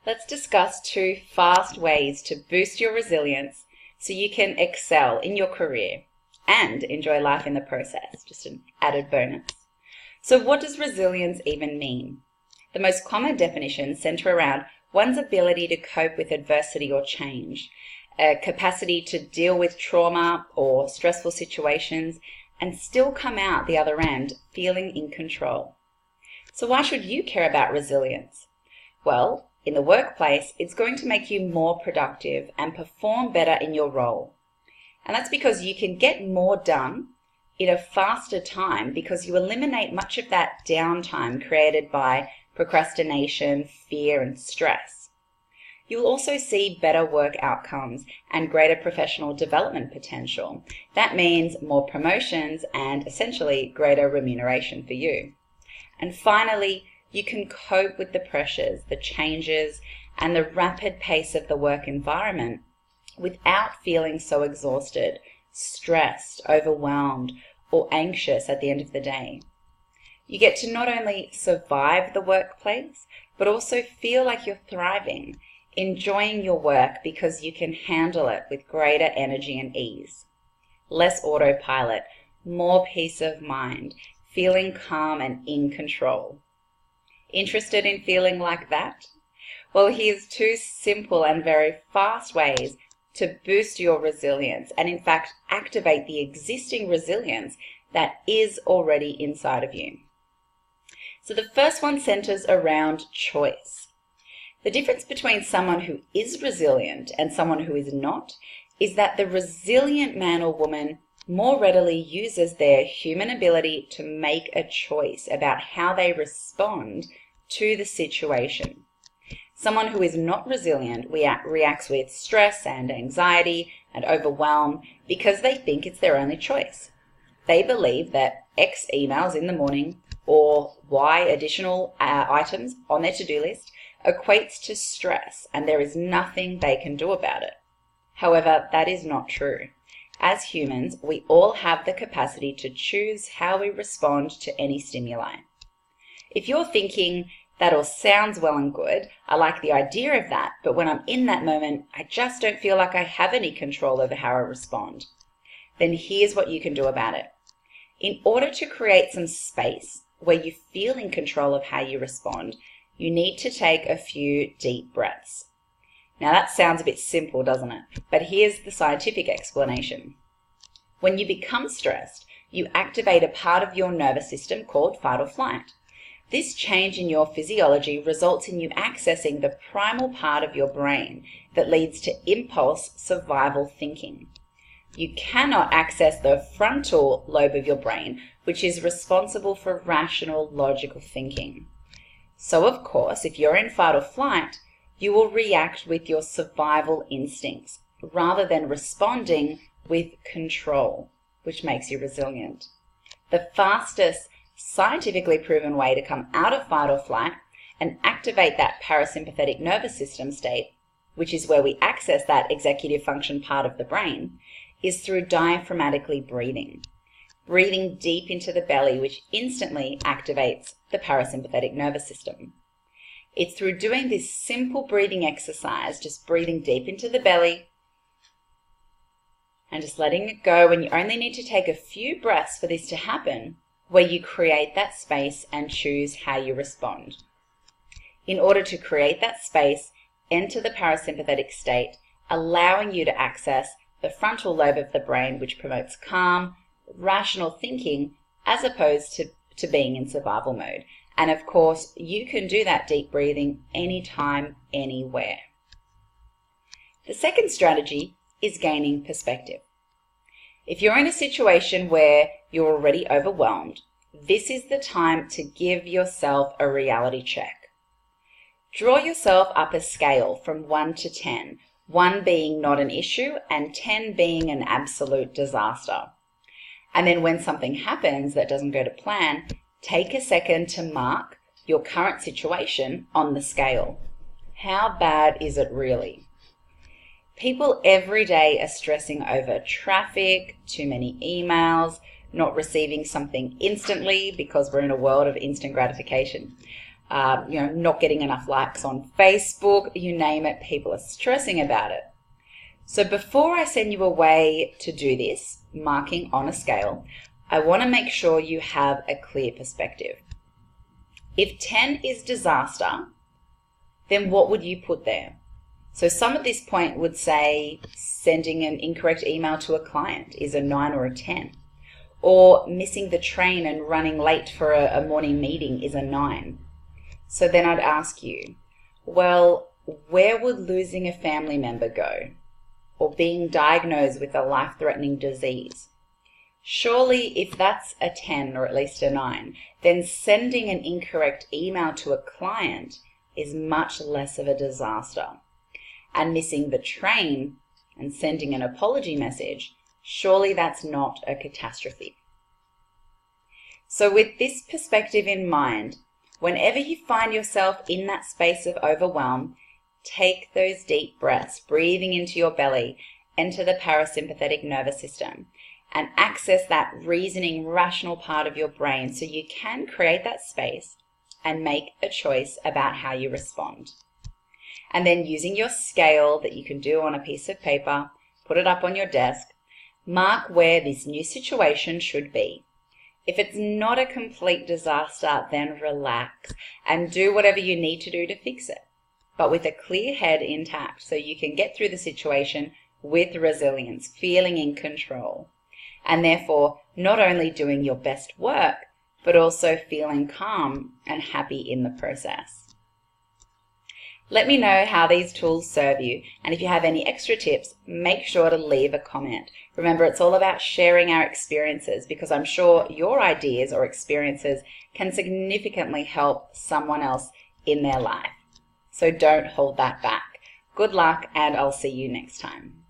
let's discuss 2 fast ways to boost your resilience so you can excel in your career and enjoy life in the process, just an added bonus. So what does resilience even mean? The most common definitions center around one's ability to cope with adversity or change, a capacity to deal with trauma or stressful situations and still come out the other end feeling in control. So why should you care about resilience? Well, in the workplace, it's going to make you more productive and perform better in your role. And that's because you can get more done in a faster time because you eliminate much of that downtime created by procrastination, fear, and stress. You'll also see better work outcomes and greater professional development potential. That means more promotions and essentially greater remuneration for you. And finally, you can cope with the pressures, the changes, and the rapid pace of the work environment without feeling so exhausted, stressed, overwhelmed, or anxious at the end of the day. You get to not only survive the workplace, but also feel like you're thriving, enjoying your work because you can handle it with greater energy and ease. Less autopilot, more peace of mind, feeling calm and in control. Interested in feeling like that? Well, here's 2 simple and very fast ways to boost your resilience and in fact activate the existing resilience that is already inside of you. So the first one centers around choice. The difference between someone who is resilient and someone who is not is that the resilient man or woman more readily uses their human ability to make a choice about how they respond to the situation. Someone who is not resilient reacts with stress and anxiety and overwhelm because they think it's their only choice. They believe that X emails in the morning or Y additional items on their to-do list equates to stress and there is nothing they can do about it. However, that is not true. As humans, we all have the capacity to choose how we respond to any stimuli. If you're thinking, that all sounds well and good, I like the idea of that, but when I'm in that moment, I just don't feel like I have any control over how I respond, then here's what you can do about it. In order to create some space where you feel in control of how you respond, you need to take a few deep breaths. Now that sounds a bit simple, doesn't it? But here's the scientific explanation. When you become stressed, you activate a part of your nervous system called fight or flight. This change in your physiology results in you accessing the primal part of your brain that leads to impulse survival thinking. You cannot access the frontal lobe of your brain, which is responsible for rational, logical thinking. So of course, if you're in fight or flight, you will react with your survival instincts rather than responding with control, which makes you resilient. The fastest, scientifically proven way to come out of fight or flight and activate that parasympathetic nervous system state, which is where we access that executive function part of the brain, is through diaphragmatically breathing. Breathing deep into the belly, which instantly activates the parasympathetic nervous system. It's through doing this simple breathing exercise, just breathing deep into the belly and just letting it go, and you only need to take a few breaths for this to happen, where you create that space and choose how you respond. In order to create that space, enter the parasympathetic state, allowing you to access the frontal lobe of the brain, which promotes calm, rational thinking, as opposed to being in survival mode. And of course, you can do that deep breathing anytime, anywhere. The second strategy is gaining perspective. If you're in a situation where you're already overwhelmed, this is the time to give yourself a reality check. Draw yourself up a scale from 1 to 10, 1 being not an issue and 10 being an absolute disaster. And then when something happens that doesn't go to plan, take a second to mark your current situation on the scale. How bad is it really? People every day are stressing over traffic, too many emails, not receiving something instantly because we're in a world of instant gratification. not getting enough likes on Facebook, you name it, people are stressing about it. So before I send you away to do this, marking on a scale, I want to make sure you have a clear perspective. If 10 is disaster, then what would you put there? So some at this point would say sending an incorrect email to a client is a 9 or a 10. Or missing the train and running late for a morning meeting is a 9. So then I'd ask you, well, where would losing a family member go? Or being diagnosed with a life-threatening disease? Surely if that's a 10 or at least a 9, then sending an incorrect email to a client is much less of a disaster. And missing the train and sending an apology message, surely that's not a catastrophe. So with this perspective in mind, whenever you find yourself in that space of overwhelm, take those deep breaths, breathing into your belly, enter the parasympathetic nervous system, and access that reasoning, rational part of your brain so you can create that space and make a choice about how you respond. And then using your scale that you can do on a piece of paper, put it up on your desk, mark where this new situation should be. If it's not a complete disaster, then relax and do whatever you need to do to fix it, but with a clear head intact so you can get through the situation with resilience, feeling in control, and therefore not only doing your best work, but also feeling calm and happy in the process. Let me know how these tools serve you, and if you have any extra tips, make sure to leave a comment. Remember, it's all about sharing our experiences because I'm sure your ideas or experiences can significantly help someone else in their life. So don't hold that back. Good luck, and I'll see you next time.